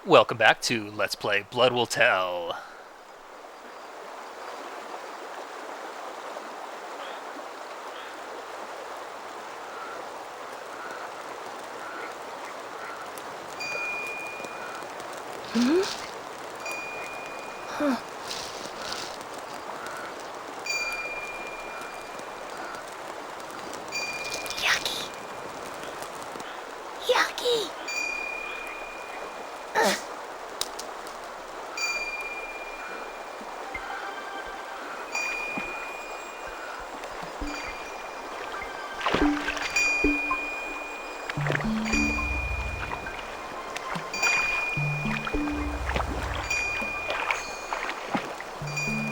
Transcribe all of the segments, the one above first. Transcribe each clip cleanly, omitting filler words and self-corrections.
Welcome back to Let's Play Blood Will Tell. Yucky. Yucky.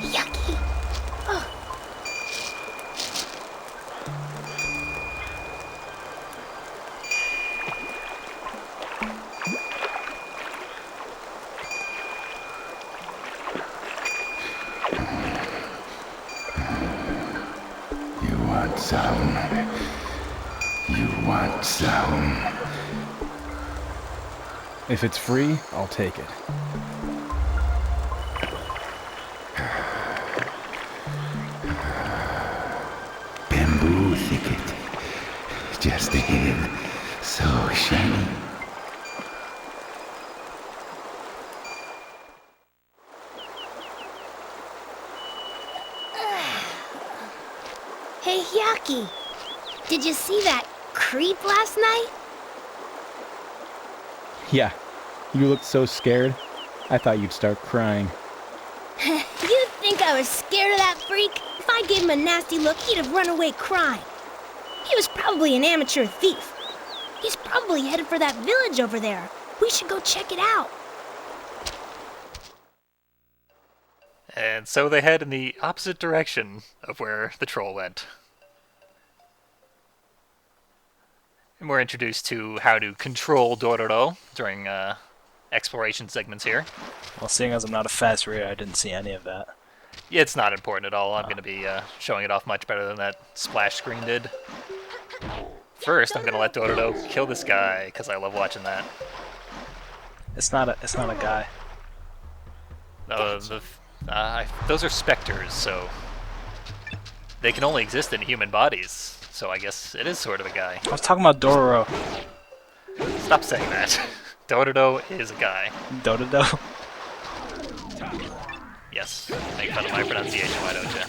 Yucky. Oh. You want some? You want some? If it's free, I'll take it. Bamboo thicket. Just ahead. So shiny. Hey, Yucky. Did you see that creep last night? Yeah, you looked so scared, I thought you'd start crying. You think I was scared of that freak? If I gave him a nasty look, he'd have run away crying. He was probably an amateur thief. He's probably headed for that village over there. We should go check it out. And so they head in the opposite direction of where the troll went. And we're introduced to how to control Dororo during exploration segments here. Well, seeing as I'm not a fast reader, I didn't see any of that. Yeah, it's not important at all. I'm going to be showing it off much better than that splash screen did. First, I'm going to let Dororo kill this guy, because I love watching that. It's not a guy. Those are specters, so they can only exist in human bodies. So I guess it is sort of a guy. I was talking about Dororo. Stop saying that. Dororo is a guy. Dododo. Yes. Make fun of my pronunciation, why don't you?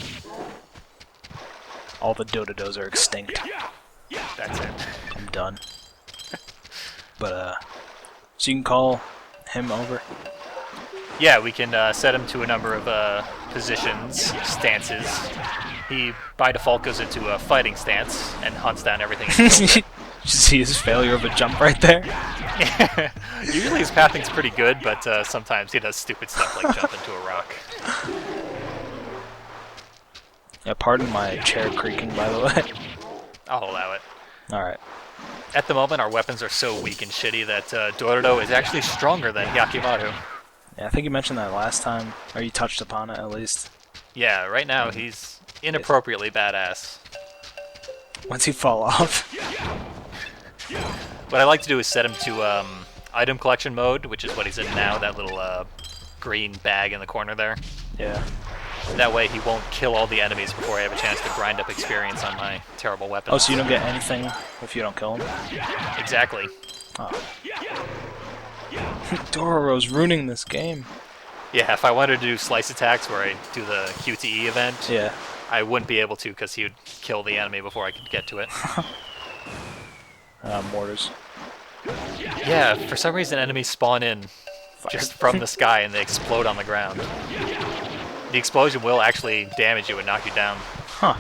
All the Dododos are extinct. That's it. I'm done. But so you can call him over. Yeah, we can set him to a number of positions, stances. He, by default, goes into a fighting stance and hunts down everything and kills it. Did you see his failure of a jump right there? Usually his pathing's pretty good, but sometimes he does stupid stuff like jump into a rock. Yeah, pardon my chair creaking, by the way. I'll allow it. Alright. At the moment, our weapons are so weak and shitty that Dororo is actually stronger than Yakimaru. Yeah, I think you mentioned that last time, or you touched upon it at least. Yeah, right now he's inappropriately badass. Once he fall off. What I like to do is set him to item collection mode, which is what he's in now, that little green bag in the corner there. Yeah. That way he won't kill all the enemies before I have a chance to grind up experience on my terrible weapons. Oh, so you don't get anything if you don't kill him? Exactly. Oh. Dororo's ruining this game. Yeah, if I wanted to do slice attacks where I do the QTE event, Yeah. I wouldn't be able to because he would kill the enemy before I could get to it. Mortars. Yeah, for some reason enemies spawn in just from the sky and they explode on the ground. The explosion will actually damage you and knock you down. Huh.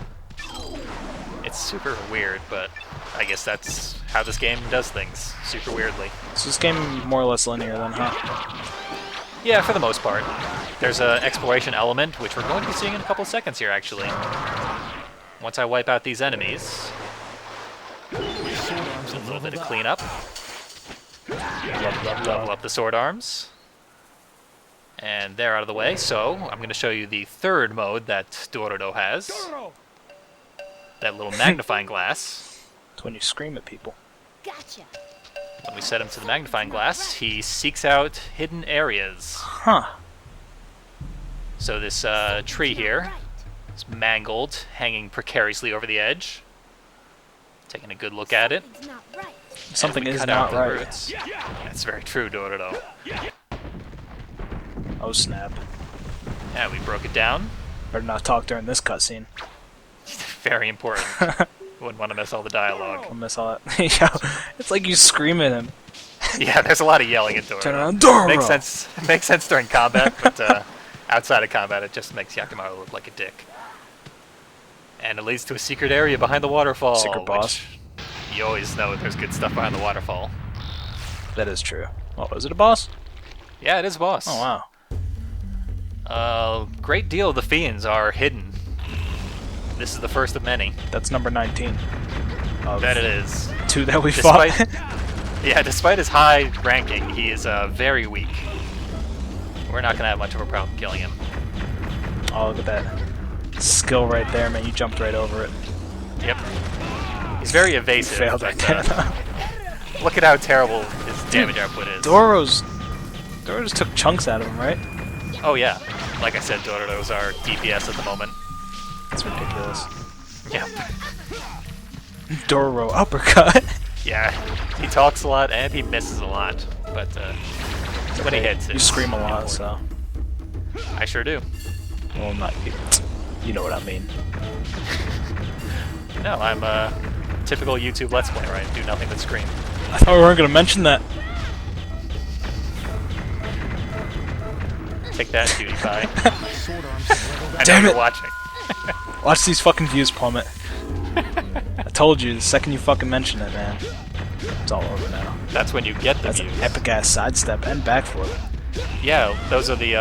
It's super weird, but I guess that's how this game does things, super weirdly. So this game more or less linear then, huh? Yeah, for the most part. There's an exploration element, which we're going to be seeing in a couple of seconds here, actually. Once I wipe out these enemies, there's a little bit of cleanup. Level up the sword arms. And they're out of the way, so I'm going to show you the third mode that Dororo has. That little magnifying glass. It's when you scream at people. Gotcha. When we set him to the magnifying glass, he seeks out hidden areas. Huh. So this tree here is mangled, hanging precariously over the edge. Taking a good look at it. It's not right. Something And we is cut not out the right. roots. That's very true, Dororo. Oh snap. Yeah, we broke it down. Better not talk during this cutscene. Very important. Wouldn't want to miss all the dialogue. I'll miss all that. Yo, it's like you scream at him. Yeah, there's a lot of yelling at Dora. Turn around, Dora! Makes sense. Makes sense during combat, but outside of combat, it just makes Yakimaru look like a dick. And it leads to a secret area behind the waterfall. Secret boss. Which you always know there's good stuff behind the waterfall. That is true. Oh, is it a boss? Yeah, it is a boss. Oh wow. A great deal of the fiends are hidden. This is the first of many. That's number 19. Of That it is. 2 that we Despite, fought. yeah, despite his high ranking, he is very weak. We're not going to have much of a problem killing him. Oh, look at that skill right there, man. You jumped right over it. Yep. He's very evasive. Failed right but, there. look at how terrible his damage output is. Doro's took chunks out of him, right? Oh yeah. Like I said, Dororo's our DPS at the moment. That's ridiculous. Yeah. Dororo uppercut. Yeah. He talks a lot and he misses a lot. But when he hits, You it's scream a lot, so. I sure do. Well, not you. You know what I mean. No, I'm a typical YouTube Let's Player. I do nothing but scream. I thought we weren't going to mention that. Take that, PewDiePie. I Damn know it. you're watching. Watch these fucking views plummet. I told you, the second you fucking mention it, man. It's all over now. That's when you get the That's views. an epic ass sidestep and backflip. Yeah, those are the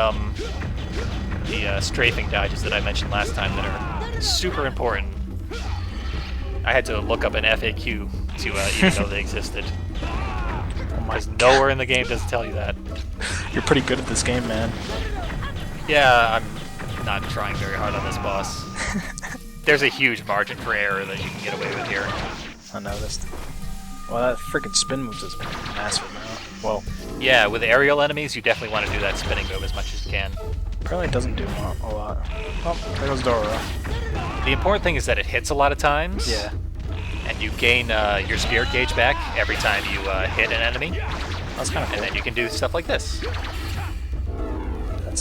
strafing dodges that I mentioned last time that are super important. I had to look up an FAQ to even know they existed. Oh my Because nowhere in the game does it tell you that. You're pretty good at this game, man. Yeah, I'm not trying very hard on this boss. There's a huge margin for error that you can get away with here. I noticed. Well, that freaking spin move is massive now. Well, Yeah, with aerial enemies, you definitely want to do that spinning move as much as you can. apparently it doesn't do a lot. Oh, there goes Dora. The important thing is that it hits a lot of times. Yeah. And you gain your spirit gauge back every time you hit an enemy. That's kind of And cool. then you can do stuff like this. That's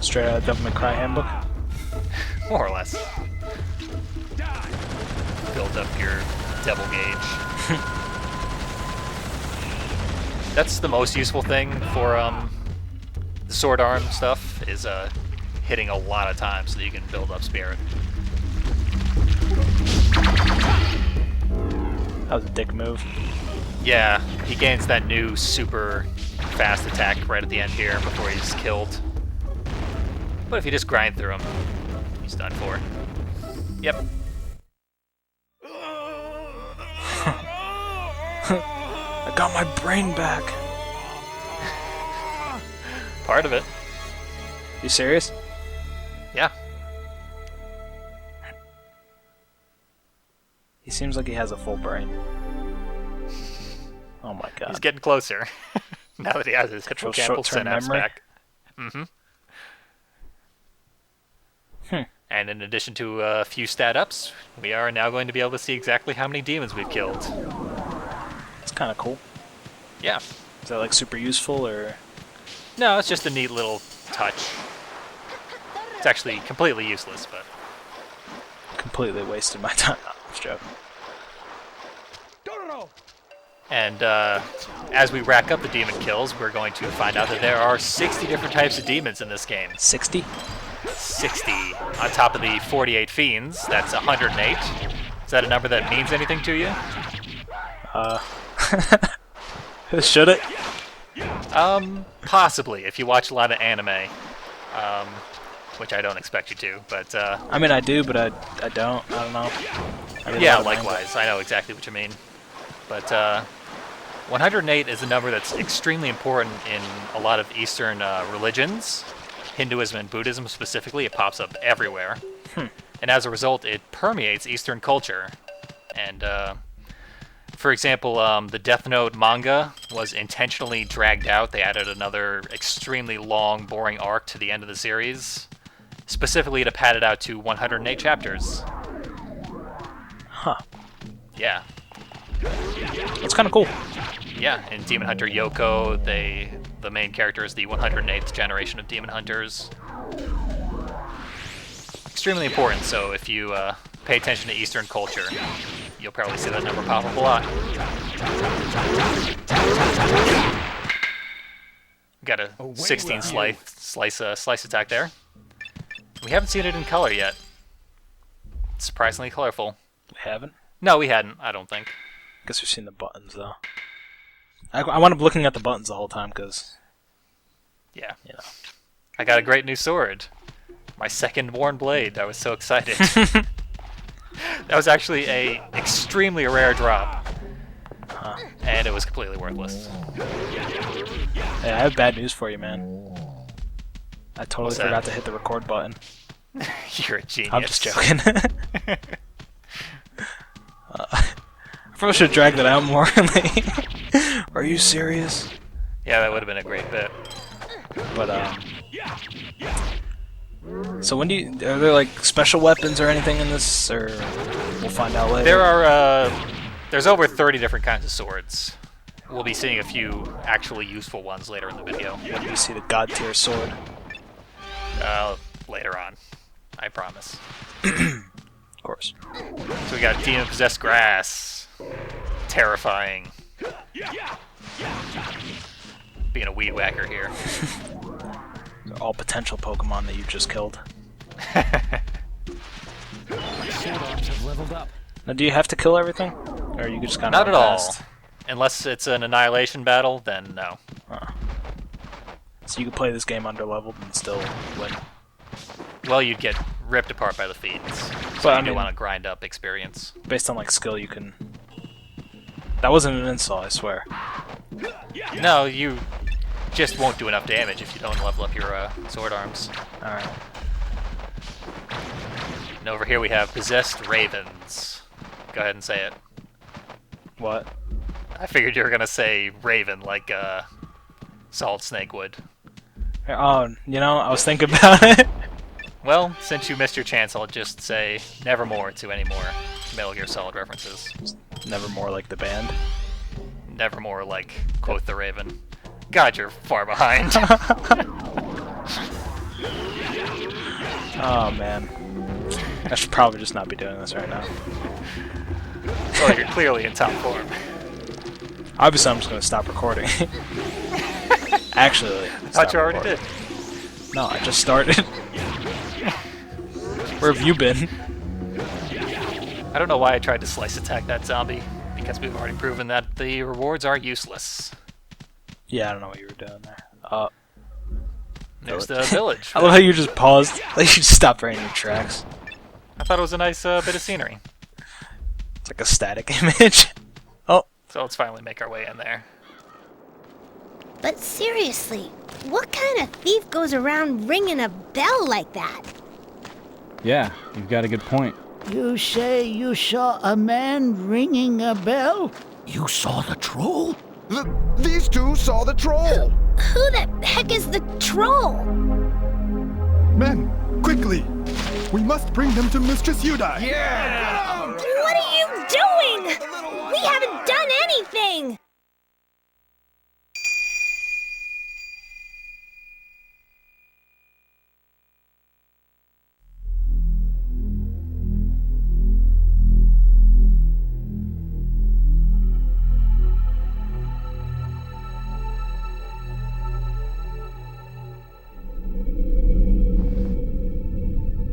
straight out of Devil May Cry handbook. More or less. Build up your devil gauge. That's the most useful thing for the sword arm stuff, is hitting a lot of times so that you can build up spirit. That was a dick move. Yeah, he gains that new super fast attack right at the end here before he's killed. But if you just grind through him, he's done for. Yep. I got my brain back. Part of it. You serious? Yeah. He seems like he has a full brain. Oh my god. He's getting closer. Now that he has his Control hippocampal short-term synapse memory? back. Mm-hmm. And in addition to a few stat ups, we are now going to be able to see exactly how many demons we've killed. It's kind of cool. Yeah. Is that like super useful or? No, it's just a neat little touch. It's actually completely useless, but Completely wasted my time. No, I'm just joking. and as we rack up the demon kills, we're going to find out that there are 60 different types of demons in this game. 60? 60 on top of the 48 fiends. That's 108. Is that a number that means anything to you? Should it? Possibly, if you watch a lot of anime, which I don't expect you to, but I mean, I do, but I don't. I don't know. I read a yeah, lot of manga. likewise. I know exactly what you mean. But 108 is a number that's extremely important in a lot of Eastern religions. Hinduism and Buddhism specifically, it pops up everywhere. And as a result, it permeates Eastern culture. And For example, the Death Note manga was intentionally dragged out. They added another extremely long, boring arc to the end of the series, specifically to pad it out to 108 chapters. Huh. Yeah. That's kind of cool. Yeah, in Demon Hunter Yoko, the main character is the 108th generation of Demon Hunters. Extremely important, so if you pay attention to Eastern culture, you'll probably see that number pop up a lot. Got a 16 slice attack there. We haven't seen it in color yet. It's surprisingly colorful. We haven't? No, we hadn't, I don't think. Guess we've seen the buttons, though. I wound up looking at the buttons the whole time, because... Yeah. You know. I got a great new sword. My second worn blade. I was so excited. That was actually a extremely rare drop. And it was completely worthless. Hey, I have bad news for you, man. I totally forgot to hit the record button. You're a genius. I'm just joking. I probably should have dragged it out more. Are you serious? Yeah, that would have been a great bit. But, so when are there, like, special weapons or anything in this, or we'll find out later? There's over 30 different kinds of swords. We'll be seeing a few actually useful ones later in the video. When do you see the god tier sword? Later on. I promise. Of course. So we got Demon Possessed Grass. Terrifying. Being a weed whacker here. They're all potential Pokemon that you just killed. Now, do you have to kill everything? Or you just kind of Not at all. Unless it's an annihilation battle, then no. So you can play this game under leveled and still win. Well, you'd get ripped apart by the feeds. So But, you do want to grind up experience. Based on like skill, you can. That wasn't an insult, I swear. No, you just won't do enough damage if you don't level up your sword arms. Alright. And over here we have Possessed Ravens. Go ahead and say it. What? I figured you were gonna say Raven like Solid Snake would. Oh, you know, I was thinking about it. Well, since you missed your chance, I'll just say nevermore to any more Metal Gear Solid references. Nevermore like the band. Nevermore like Quote the Raven. God, you're far behind. Oh man. I should probably just not be doing this right now. Well, you're clearly in top form. Obviously, I'm just going to stop recording. Actually, I thought you already did. No, I just started. Where have you been? I don't know why I tried to slice attack that zombie, because we've already proven that the rewards are useless. Yeah, I don't know what you were doing there. There's the village. I love how you just paused. Like you just stopped right in your tracks. I thought it was a nice bit of scenery. It's like a static image. Oh. So let's finally make our way in there. But seriously, what kind of thief goes around ringing a bell like that? Yeah, you've got a good point. You say you saw a man ringing a bell? You saw the troll? These two saw the troll! Who the heck is the troll? Men, quickly! We must bring them to Mistress Yudai! What are you doing? We haven't done anything!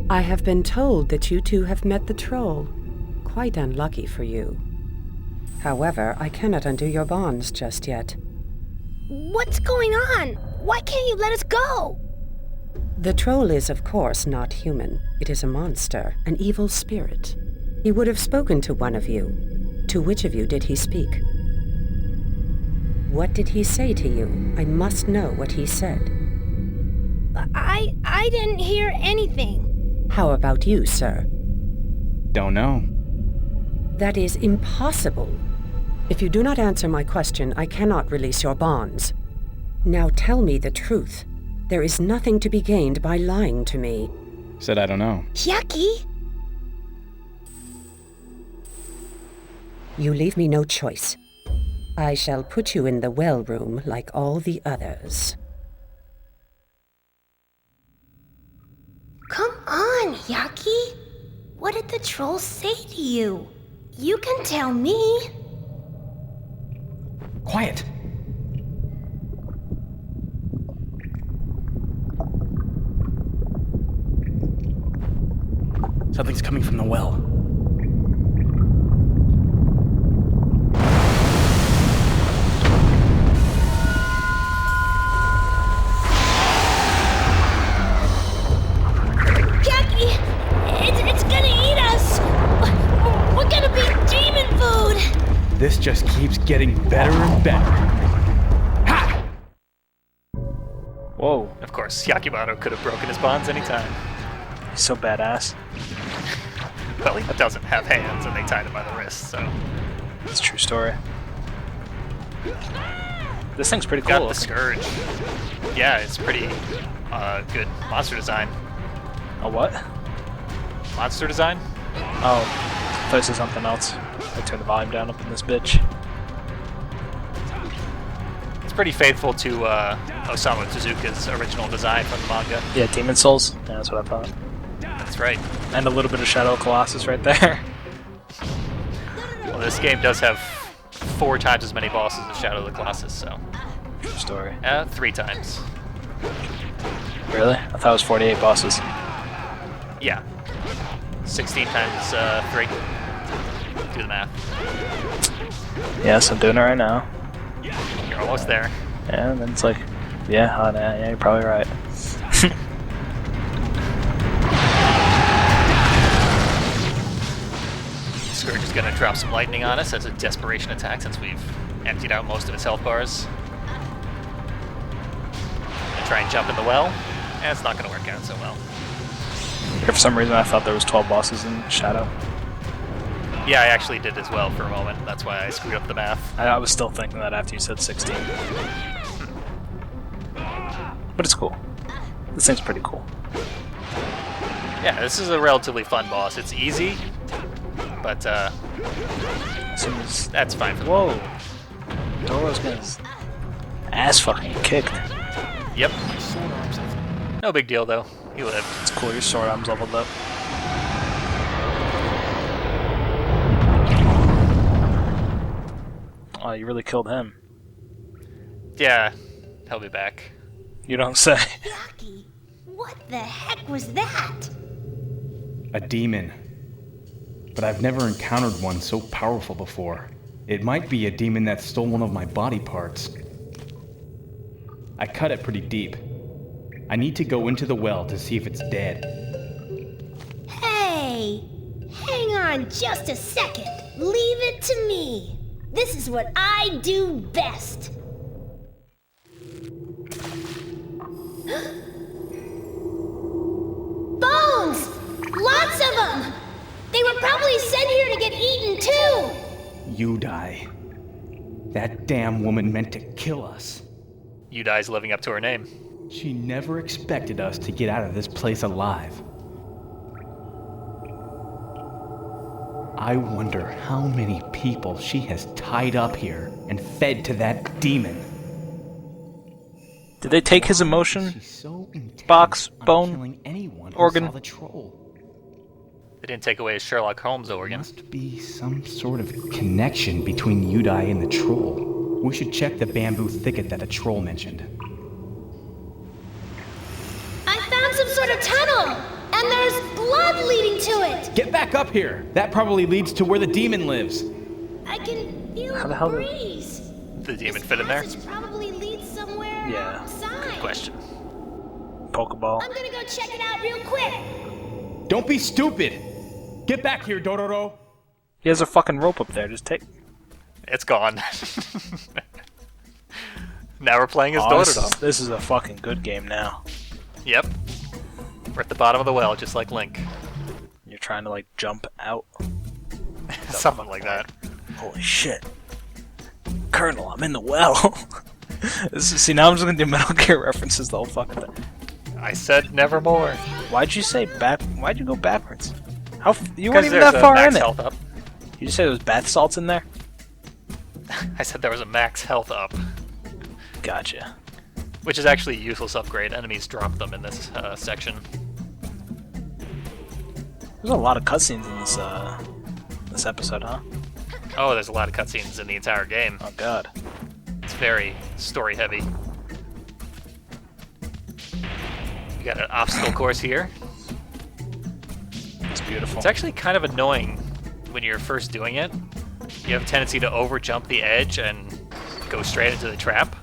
I have been told that you two have met the troll. Quite unlucky for you. However, I cannot undo your bonds just yet. What's going on? Why can't you let us go? The troll is, of course, not human. It is a monster, an evil spirit. He would have spoken to one of you. To which of you did he speak? What did he say to you? I must know what he said. I didn't hear anything. How about you, sir? Don't know. That is impossible. If you do not answer my question, I cannot release your bonds. Now tell me the truth. There is nothing to be gained by lying to me. Said I don't know. Yucky! You leave me no choice. I shall put you in the well room like all the others. Come on, Yucky! What did the troll say to you? You can tell me. Quiet! Something's coming from the well. Yucky! It's gonna eat us! We're gonna be demon food! This just keeps getting better and better. Ha! Whoa, Of course, Yakimato could have broken his bonds anytime. he's so badass. Well, he doesn't have hands, and they tied him by the wrists, so... It's a true story. This thing's pretty Got cool. the Scourge. Yeah, it's pretty good monster design. A what? Monster design? Oh, I thought it said something else. I turned the volume down up in this bitch. It's pretty faithful to Osamu Tezuka's original design from the manga. Yeah, Demon Souls. Yeah, that's what I thought. That's right. And a little bit of Shadow of Colossus right there. Well, this game does have 4 times as many bosses as Shadow of the Colossus, so... True story. 3 times. Really? I thought it was 48 bosses. Yeah. 16 times 3. Do the math. Yes, I'm doing it right now. You're almost there. Yeah, and then it's like, yeah, you're probably right. Scourge is going to drop some lightning on us as a desperation attack since we've emptied out most of its health bars. Gonna try and jump in the well, and it's not going to work out so well. For some reason, I thought there was 12 bosses in Shadow. Yeah, I actually did as well for a moment. That's why I screwed up the math. I was still thinking that after you said 16. But it's cool. This thing's pretty cool. Yeah, this is a relatively fun boss. It's easy, but As soon as... that's fine for the Whoa! Doro's getting his ass fucking kicked. Yep. No big deal, though. He lived. It's cool, your sword arm's leveled up. Oh, you really killed him. Yeah, he'll be back. You don't say. Yucky! What the heck was that? A demon. But I've never encountered one so powerful before. It might be a demon that stole one of my body parts. I cut it pretty deep. I need to go into the well to see if it's dead. Hey! Hang on just a second. Leave it to me. This is what I do best. Bones! Lots of them! They were probably sent here to get eaten too! Yudai. That damn woman meant to kill us. Yudai's living up to her name. She never expected us to get out of this place alive. I wonder how many people she has tied up here and fed to that demon. Did they take his emotion? She's so intent Box, on bone, killing anyone who organ. saw the troll. They didn't take away his Sherlock Holmes organ. Must be some sort of connection between Yudai and the troll. We should check the bamboo thicket that the troll mentioned. I found some sort of tunnel! And there's blood leading to it! Get back up here! That probably leads to where the demon lives. I can feel How the the hell breeze. The demon fit in there? This passage probably leads somewhere Yeah. outside. Question. Pokeball. I'm gonna go check it out real quick. Don't be stupid! Get back here, Dororo! He has a fucking rope up there. Just take. It's gone. Now we're playing as Oh, Dororo. this is a fucking good game now. Yep. We're at the bottom of the well, just like Link. You're trying to like jump out. Something like that. Holy shit. Colonel, I'm in the well. See, now I'm just gonna do Metal Gear references the whole fucking thing. I said nevermore. Why'd you say back? Why'd you go backwards? You weren't Because even there's that a far max in it. health up. You just said there was bath salts in there? I said there was a max health up, Gotcha. which is actually a useless upgrade. Enemies drop them in this section. There's a lot of cutscenes in this episode, huh? Oh, there's a lot of cutscenes in the entire game. Oh god. It's very story heavy. You got an obstacle course here. It's beautiful. It's actually kind of annoying when you're first doing it. You have a tendency to over jump the edge and go straight into the trap.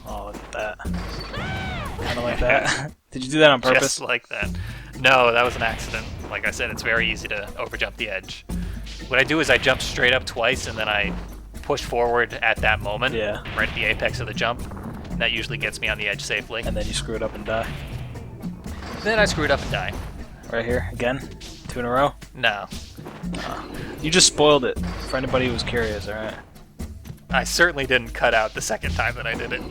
Oh, look at that. Kind of like that. Did you do that on purpose? Just like that. No, that was an accident. Like I said, it's very easy to over jump the edge. What I do is I jump straight up twice and then I push forward at that moment, Yeah. right at the apex of the jump. And that usually gets me on the edge safely. And then you screw it up and die. Then I screw it up and die. Right here, again? 2 in a row? No. You just spoiled it, for anybody who was curious, alright? I certainly didn't cut out the second time that I did it.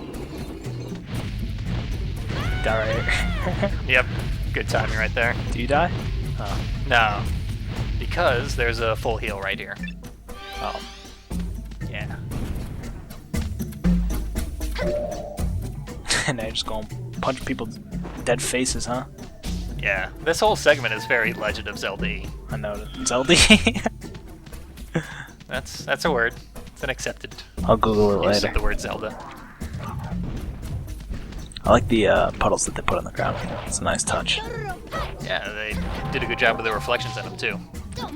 Die right here. Yep, good timing right there. Do you die? Oh. No, because there's a full heal right here. Oh. Yeah. And now you're just going to punch people's dead faces, huh? Yeah, this whole segment is very Legend of Zelda. I know. Zelda. That's a word. It's an accepted I'll Google it use later. of the word Zelda. I like the puddles that they put on the ground. It's a nice touch. Yeah, they did a good job with the reflections in them too.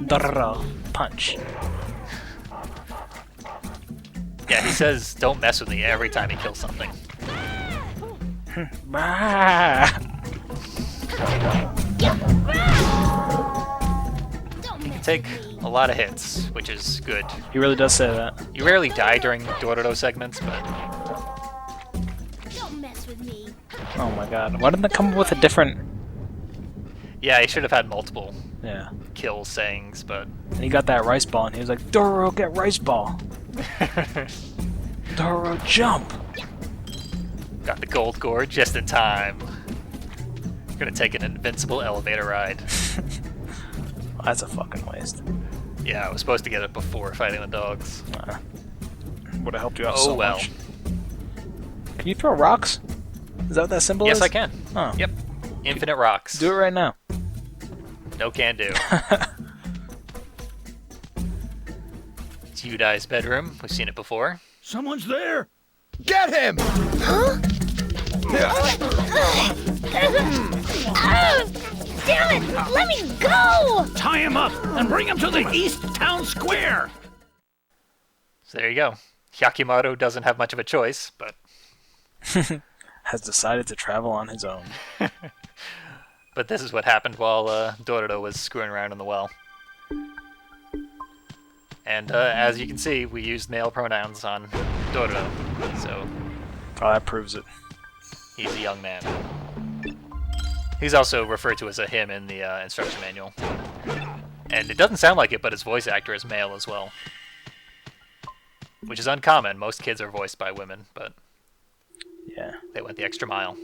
Dororo. Punch. Yeah, he says, "Don't mess with me" every time he kills something. He can take a lot of hits, which is good. He really does say that. You rarely die during Dororo segments, but Don't mess with me. Oh my god. Why didn't they come up with a different... yeah, he should have had multiple Yeah. kill sayings, but And he got that rice ball and he was like, Dororo, get rice ball. Dororo, jump. got the gold gourd just in time. Gonna take an invincible elevator ride. Well, that's a fucking waste. Yeah, I was supposed to get it before fighting the dogs. Would have helped you out Oh so well. much. Can you throw rocks? Is that what that symbol is? Yes, I can. Oh. Yep. Infinite rocks. Do it right now. No can do. It's Yudai's bedroom. We've seen it before. Someone's there! Get him! Damn it! Let me go! Tie him up and bring him to the East Town Square. So there you go. Yakimaru doesn't have much of a choice, but Has decided to travel on his own. this is what happened while Dororo was screwing around in the well. And as you can see, we used male pronouns on Dororo, so Oh, that proves it. he's a young man. He's also referred to as a him in the instruction manual. And it doesn't sound like it, but his voice actor is male as well. Which is uncommon. Most kids are voiced by women, but Yeah. they went the extra mile.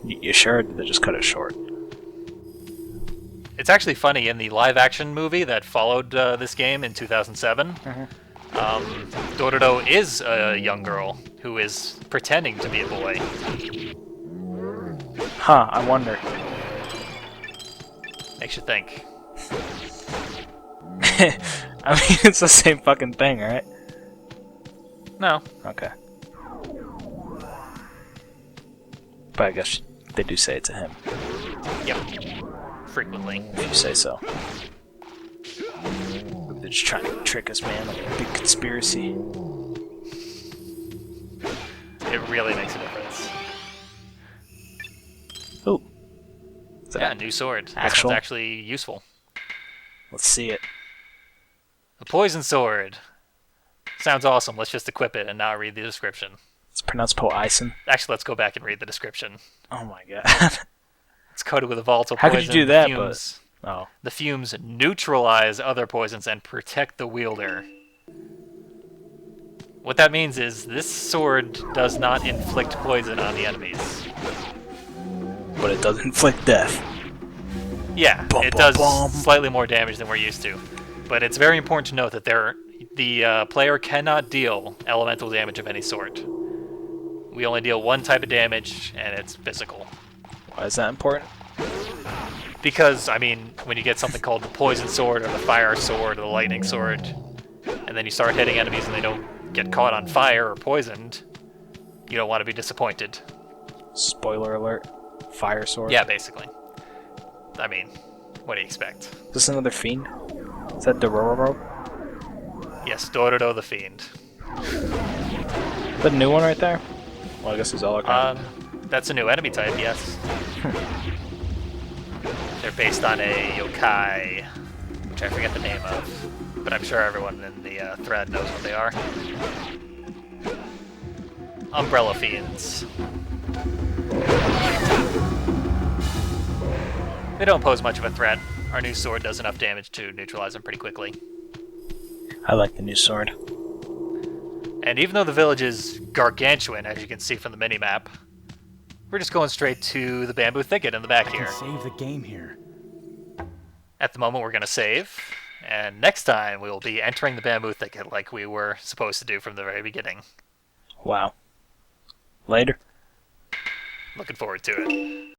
You sure? Or did they just cut it short? It's actually funny, in the live-action movie that followed this game in 2007, Dororo is a young girl who is pretending to be a boy. Huh, I wonder. Makes you think. I mean, it's the same fucking thing, right? No. Okay. But I guess they do say it to him, Yep. Frequently. if you say so. Maybe they're just trying to trick us, man, like a big conspiracy. It really makes a difference. Ooh. Is that- Yeah, new sword. This actual? one's actually useful. Let's see it. A poison sword. Sounds awesome. Let's just equip it and not read the description. It's pronounced Poison. Actually, let's go back and read the description. Oh my god. It's coated with a volatile How poison. could you do that, The fumes, Oh. the fumes neutralize other poisons and protect the wielder. What that means is this sword does not inflict poison on the enemies. But it does inflict death. Yeah, Bum, it bum, does bum. slightly more damage than we're used to. But it's very important to note that the player cannot deal elemental damage of any sort. We only deal one type of damage, and it's physical. Why is that important? Because, I mean, when you get something called the poison sword, or the fire sword, or the lightning sword, and then you start hitting enemies and they don't get caught on fire or poisoned, you don't want to be disappointed. Spoiler alert. Fire sword. Yeah, basically. I mean, what do you expect? Is this another fiend? Is that Dororo? Yes, Dororo the Fiend. Is that a new one right there? Well, I guess it's all kind That's a new enemy type, yes. They're based on a yokai, which I forget the name of, but I'm sure everyone in the thread knows what they are. Umbrella Fiends. They don't pose much of a threat. Our new sword does enough damage to neutralize them pretty quickly. I like the new sword. And even though the village is gargantuan, as you can see from the minimap, we're just going straight to the bamboo thicket in the back here. Save the game here. At the moment, we're going to save, and next time we will be entering the bamboo thicket like we were supposed to do from the very beginning. Wow. Later. Looking forward to it.